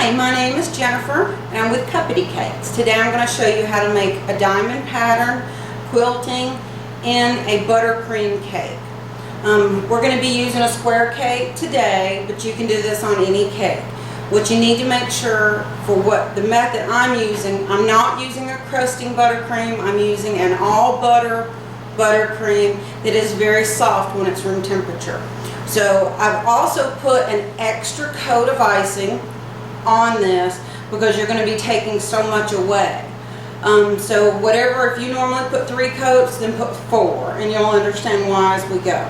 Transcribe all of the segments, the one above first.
Hi, my name is Jennifer and I'm with Dee Cakes. Today I'm going to show you how to make a diamond pattern quilting in a buttercream cake. We're going to be using a square cake today, but you can do this on any cake. What you need to make sure for what the method I'm using, I'm not using a crusting buttercream, I'm using an all butter buttercream that is very soft when it's room temperature. So I've also put an extra coat of icing on this because you're going to be taking so much away. So whatever, if you normally put 3 coats, then put 4, and you'll understand why as we go.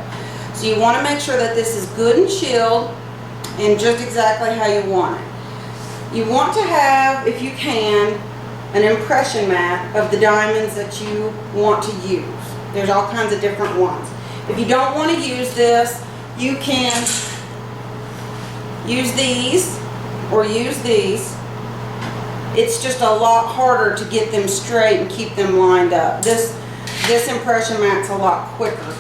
So you want to make sure that this is good and chilled and just exactly how you want it. You want to have, if you can, an impression mat of the diamonds that you want to use. There's all kinds of different ones. If you don't want to use this, you can use these or use these. It's just a lot harder to get them straight and keep them lined up. This impression mat's a lot quicker.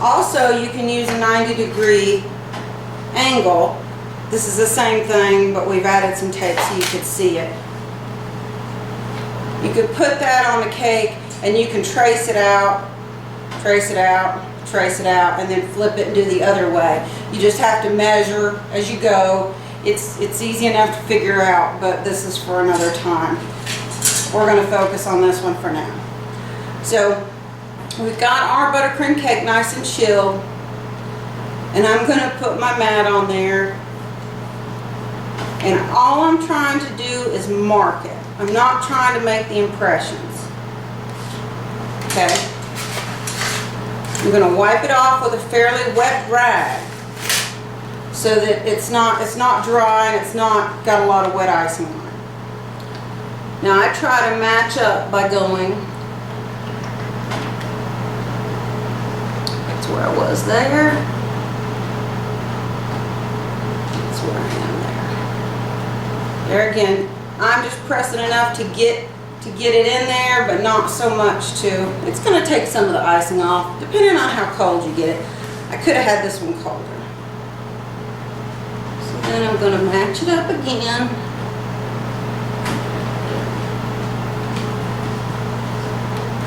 Also, you can use a 90-degree angle. This is the same thing, but we've added some tape so you could see it. You could put that on the cake and you can trace it out, trace it out, trace it out, and then flip it and do the other way. You just have to measure as you go. It's easy enough to figure out, but this is for another time. We're going to focus on this one for now. So we've got our buttercream cake nice and chilled, and I'm going to put my mat on there, and all I'm trying to do is mark it. I'm not trying to make the impressions. Okay? I'm going to wipe it off with a fairly wet rag so that it's not dry and it's not got a lot of wet icing on it. Now I try to match up by going, that's where I was there, that's where I am there. There again, I'm just pressing enough to get it in there, but not so much to, it's going to take some of the icing off, depending on how cold you get it. I could have had this one colder. So then I'm going to match it up again.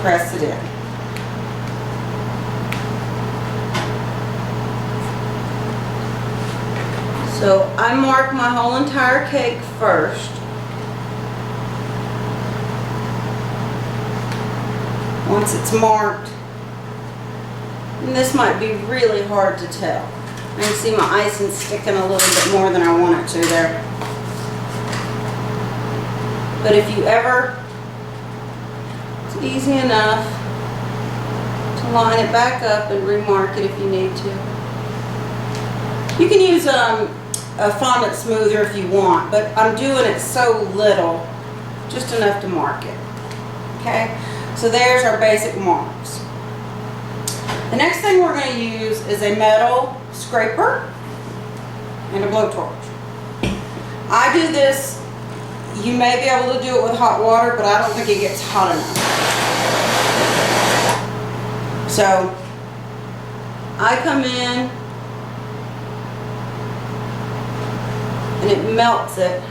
Press it in. So I mark my whole entire cake first. Once it's marked, and this might be really hard to tell. I can see my icing sticking a little bit more than I want it to there. But if you ever, it's easy enough to line it back up and remark it if you need to. You can use a fondant smoother if you want, but I'm doing it so little, just enough to mark it. Okay? So there's our basic marks. The next thing we're going to use is a metal scraper and a blowtorch. I do this, you may be able to do it with hot water, but I don't think it gets hot enough. So I come in and it melts it,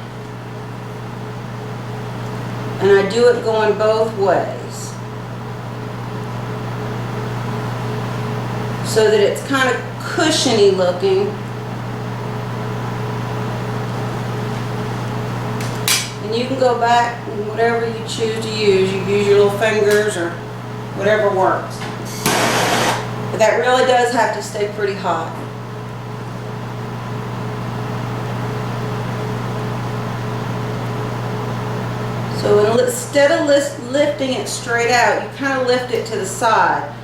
and I do it going both ways, so that it's kind of cushiony looking. And you can go back and whatever you choose to use. You use your little fingers or whatever works. But that really does have to stay pretty hot. So instead of lifting it straight out, you kind of lift it to the side,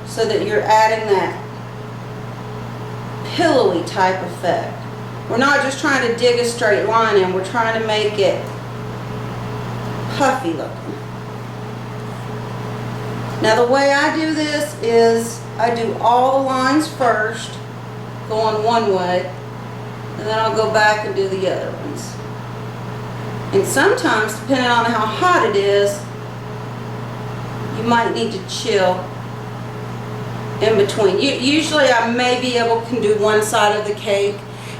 so that you're adding that pillowy type effect. We're not just trying to dig a straight line in, we're trying to make it puffy looking. Now the way I do this is I do all the lines first, going one way, and then I'll go back and do the other ones. And sometimes, depending on how hot it is, you might need to chill in between. Usually I may be able to do one side of the cake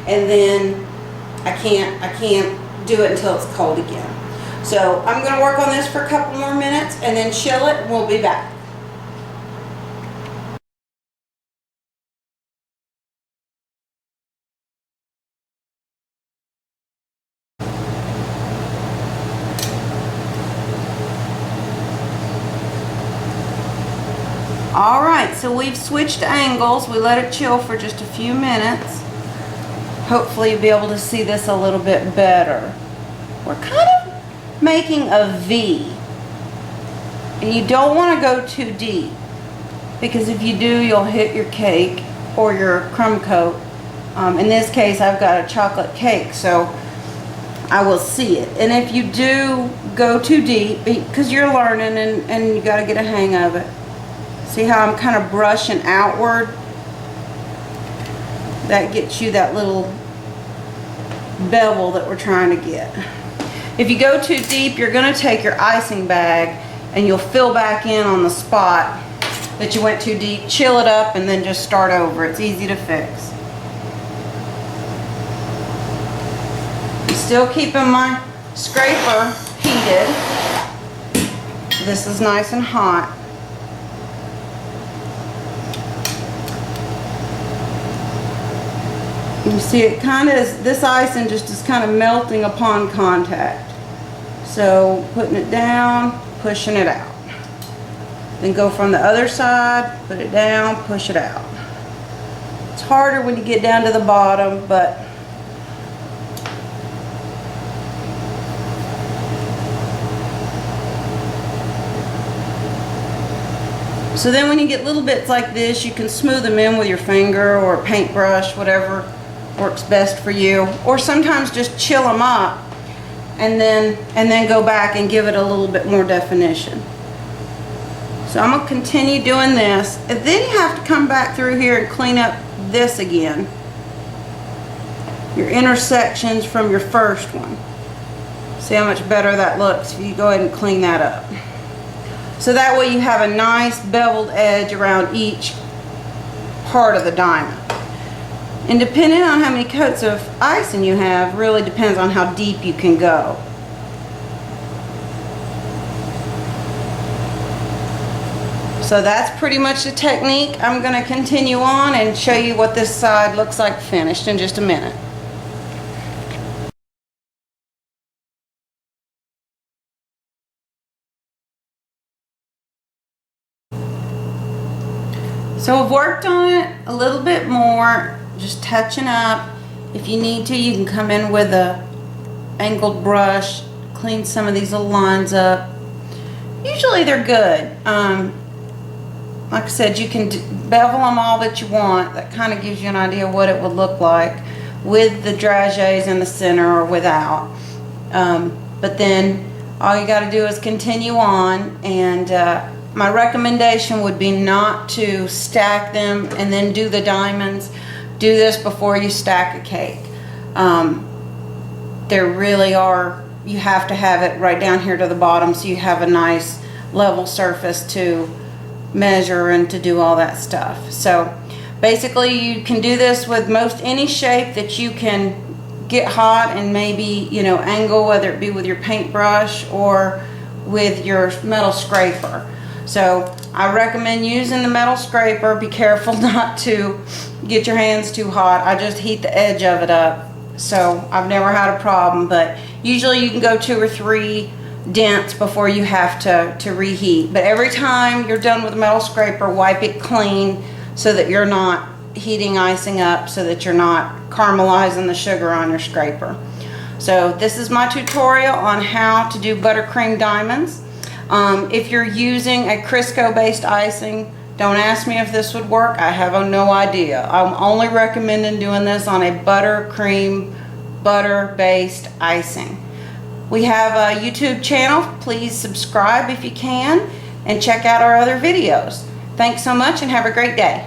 and then I can't do it until it's cold again. So I'm going to work on this for a couple more minutes and then chill it, and we'll be back. Alright, so we've switched angles. We let it chill for just a few minutes. Hopefully you'll be able to see this a little bit better. We're kind of making a V. And you don't want to go too deep, because if you do, you'll hit your cake or your crumb coat. In this case, I've got a chocolate cake, so I will see it. And if you do go too deep, because you're learning and you got to get a hang of it. See how I'm kind of brushing outward? That gets you that little bevel that we're trying to get. If you go too deep, you're going to take your icing bag and you'll fill back in on the spot that you went too deep. Chill it up and then just start over. It's easy to fix. I'm still keeping my scraper heated. This is nice and hot. You see it kind of is, this icing just is kind of melting upon contact. So putting it down, pushing it out. Then go from the other side, put it down, push it out. It's harder when you get down to the bottom, but so then when you get little bits like this, you can smooth them in with your finger or a paintbrush, whatever works best for you. Or sometimes just chill them up and then go back and give it a little bit more definition. So I'm going to continue doing this. And then you have to come back through here and clean up this again. Your intersections from your first one. See how much better that looks if you go ahead and clean that up. So that way you have a nice beveled edge around each part of the diamond. And depending on how many coats of icing you have, really depends on how deep you can go. So that's pretty much the technique. I'm going to continue on and show you what this side looks like finished in just a minute. So I've worked on it a little bit more, just touching up. If you need to, you can come in with a angled brush, clean some of these little lines up. Usually they're good. Like I said, you can bevel them all that you want. That kind of gives you an idea of what it would look like with the dragées in the center or without. But then all you got to do is continue on, and my recommendation would be not to stack them and then do the diamonds. Do this before you stack a cake. There really are, you have to have it right down here to the bottom so you have a nice level surface to measure and to do all that stuff. So basically you can do this with most any shape that you can get hot and maybe, you know, angle, whether it be with your paintbrush or with your metal scraper. So I recommend using the metal scraper. Be careful not to get your hands too hot. I just heat the edge of it up. So I've never had a problem, but usually you can go 2 or 3 dents before you have to reheat. But every time you're done with the metal scraper, wipe it clean so that you're not heating icing up, so that you're not caramelizing the sugar on your scraper. So this is my tutorial on how to do buttercream diamonds. If you're using a Crisco based icing, don't ask me if this would work. I have no idea. I'm only recommending doing this on a buttercream butter based icing. We have a YouTube channel. Please subscribe if you can and check out our other videos. Thanks so much and have a great day.